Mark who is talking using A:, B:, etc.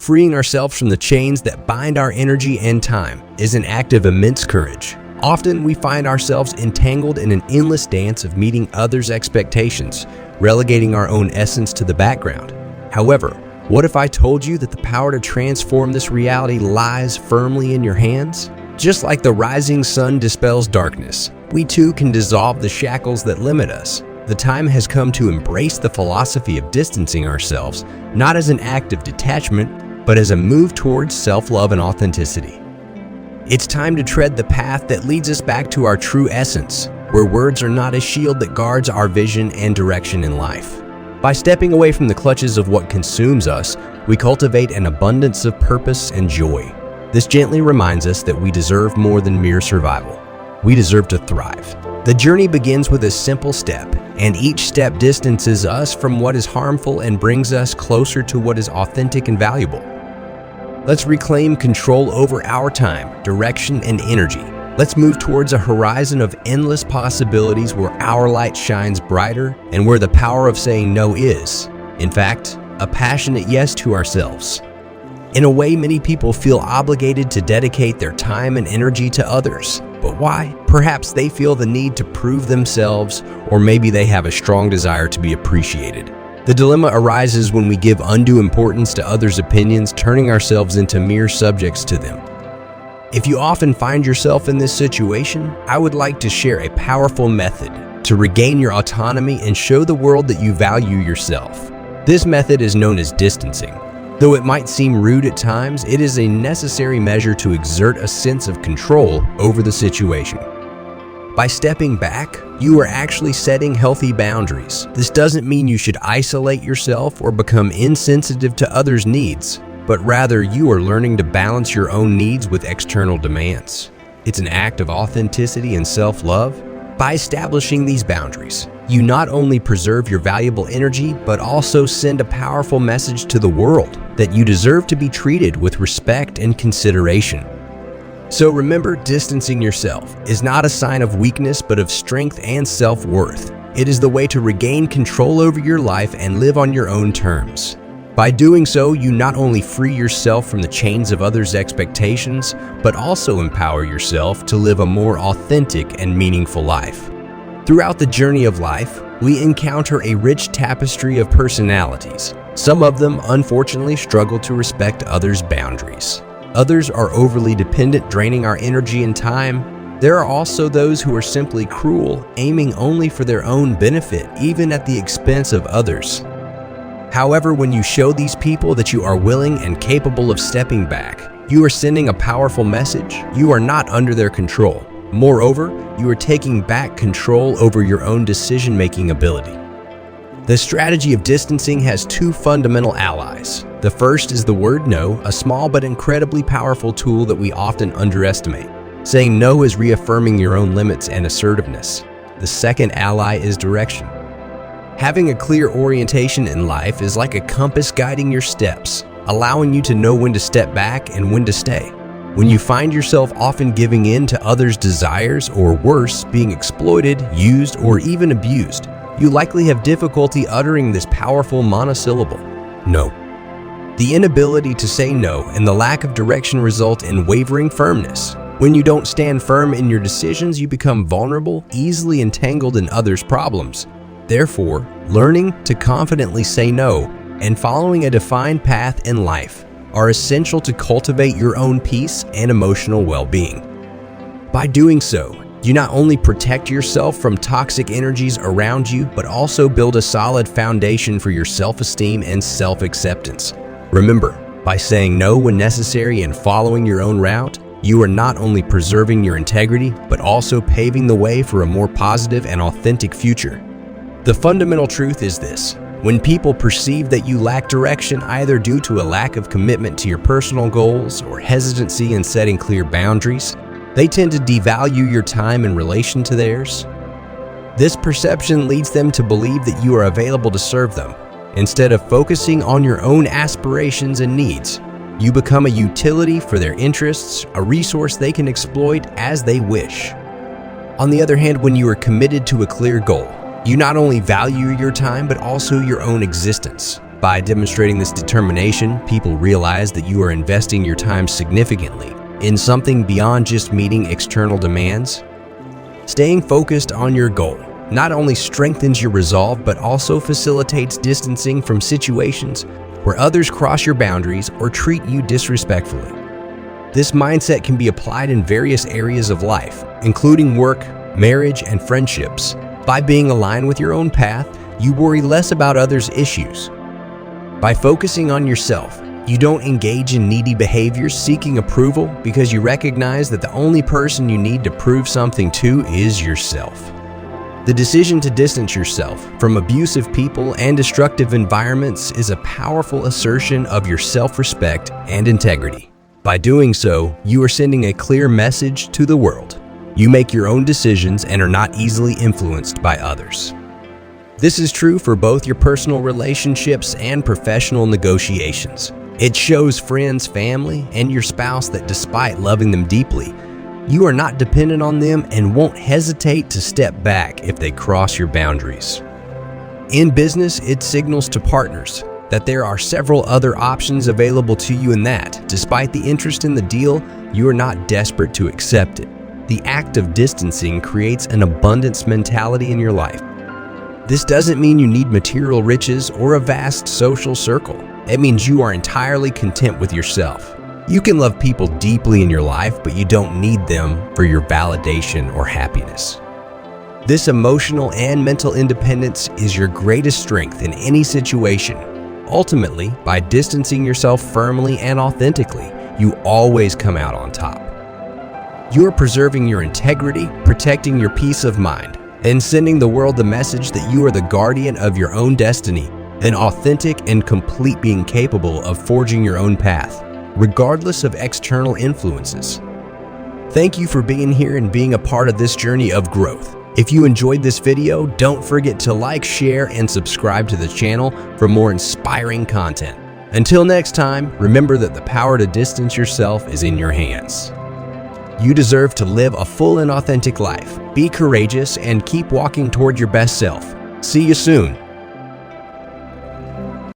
A: Freeing ourselves from the chains that bind our energy and time is an act of immense courage. Often we find ourselves entangled in an endless dance of meeting others' expectations, relegating our own essence to the background. However, what if I told you that the power to transform this reality lies firmly in your hands? Just like the rising sun dispels darkness, we too can dissolve the shackles that limit us. The time has come to embrace the philosophy of distancing ourselves, not as an act of detachment, but as a move towards self-love and authenticity. It's time to tread the path that leads us back to our true essence, where words are not a shield that guards our vision and direction in life. By stepping away from the clutches of what consumes us, we cultivate an abundance of purpose and joy. This gently reminds us that we deserve more than mere survival. We deserve to thrive. The journey begins with a simple step, and each step distances us from what is harmful and brings us closer to what is authentic and valuable. Let's reclaim control over our time, direction, and energy. Let's move towards a horizon of endless possibilities where our light shines brighter and where the power of saying no is, in fact, a passionate yes to ourselves. In a way, many people feel obligated to dedicate their time and energy to others. But why? Perhaps they feel the need to prove themselves, or maybe they have a strong desire to be appreciated. The dilemma arises when we give undue importance to others' opinions, turning ourselves into mere subjects to them. If you often find yourself in this situation, I would like to share a powerful method to regain your autonomy and show the world that you value yourself. This method is known as distancing. Though it might seem rude at times, it is a necessary measure to exert a sense of control over the situation. By stepping back, you are actually setting healthy boundaries. This doesn't mean you should isolate yourself or become insensitive to others' needs, but rather you are learning to balance your own needs with external demands. It's an act of authenticity and self-love. By establishing these boundaries, you not only preserve your valuable energy, but also send a powerful message to the world that you deserve to be treated with respect and consideration. So remember, distancing yourself is not a sign of weakness, but of strength and self-worth. It is the way to regain control over your life and live on your own terms. By doing so, you not only free yourself from the chains of others' expectations, but also empower yourself to live a more authentic and meaningful life. Throughout the journey of life, we encounter a rich tapestry of personalities. Some of them, unfortunately, struggle to respect others' boundaries. Others are overly dependent, draining our energy and time. There are also those who are simply cruel, aiming only for their own benefit, even at the expense of others. However, when you show these people that you are willing and capable of stepping back, you are sending a powerful message. You are not under their control. Moreover, you are taking back control over your own decision-making ability. The strategy of distancing has two fundamental allies. The first is the word no, a small but incredibly powerful tool that we often underestimate. Saying no is reaffirming your own limits and assertiveness. The second ally is direction. Having a clear orientation in life is like a compass guiding your steps, allowing you to know when to step back and when to stay. When you find yourself often giving in to others' desires, or worse, being exploited, used, or even abused, you likely have difficulty uttering this powerful monosyllable, no. The inability to say no and the lack of direction result in wavering firmness. When you don't stand firm in your decisions, you become vulnerable, easily entangled in others' problems. Therefore, learning to confidently say no and following a defined path in life are essential to cultivate your own peace and emotional well-being. By doing so, you not only protect yourself from toxic energies around you, but also build a solid foundation for your self-esteem and self-acceptance. Remember, by saying no when necessary and following your own route, you are not only preserving your integrity, but also paving the way for a more positive and authentic future. The fundamental truth is this: when people perceive that you lack direction, either due to a lack of commitment to your personal goals or hesitancy in setting clear boundaries, they tend to devalue your time in relation to theirs. This perception leads them to believe that you are available to serve them. Instead of focusing on your own aspirations and needs, you become a utility for their interests, a resource they can exploit as they wish. On the other hand, when you are committed to a clear goal, you not only value your time, but also your own existence. By demonstrating this determination, people realize that you are investing your time significantly in something beyond just meeting external demands. Staying focused on your goal not only strengthens your resolve, but also facilitates distancing from situations where others cross your boundaries or treat you disrespectfully. This mindset can be applied in various areas of life, including work, marriage, and friendships. By being aligned with your own path, you worry less about others' issues. By focusing on yourself, you don't engage in needy behaviors seeking approval because you recognize that the only person you need to prove something to is yourself. The decision to distance yourself from abusive people and destructive environments is a powerful assertion of your self-respect and integrity. By doing so, you are sending a clear message to the world. You make your own decisions and are not easily influenced by others. This is true for both your personal relationships and professional negotiations. It shows friends, family, and your spouse that despite loving them deeply, you are not dependent on them and won't hesitate to step back if they cross your boundaries. In business, it signals to partners that there are several other options available to you and that, despite the interest in the deal, you are not desperate to accept it. The act of distancing creates an abundance mentality in your life. This doesn't mean you need material riches or a vast social circle. It means you are entirely content with yourself. You can love people deeply in your life, but you don't need them for your validation or happiness. This emotional and mental independence is your greatest strength in any situation. Ultimately, by distancing yourself firmly and authentically, you always come out on top. You are preserving your integrity, protecting your peace of mind, and sending the world the message that you are the guardian of your own destiny, an authentic and complete being capable of forging your own path, regardless of external influences. Thank you for being here and being a part of this journey of growth. If you enjoyed this video, don't forget to like, share, and subscribe to the channel for more inspiring content. Until next time, remember that the power to distance yourself is in your hands. You deserve to live a full and authentic life. Be courageous and keep walking toward your best self. See you soon.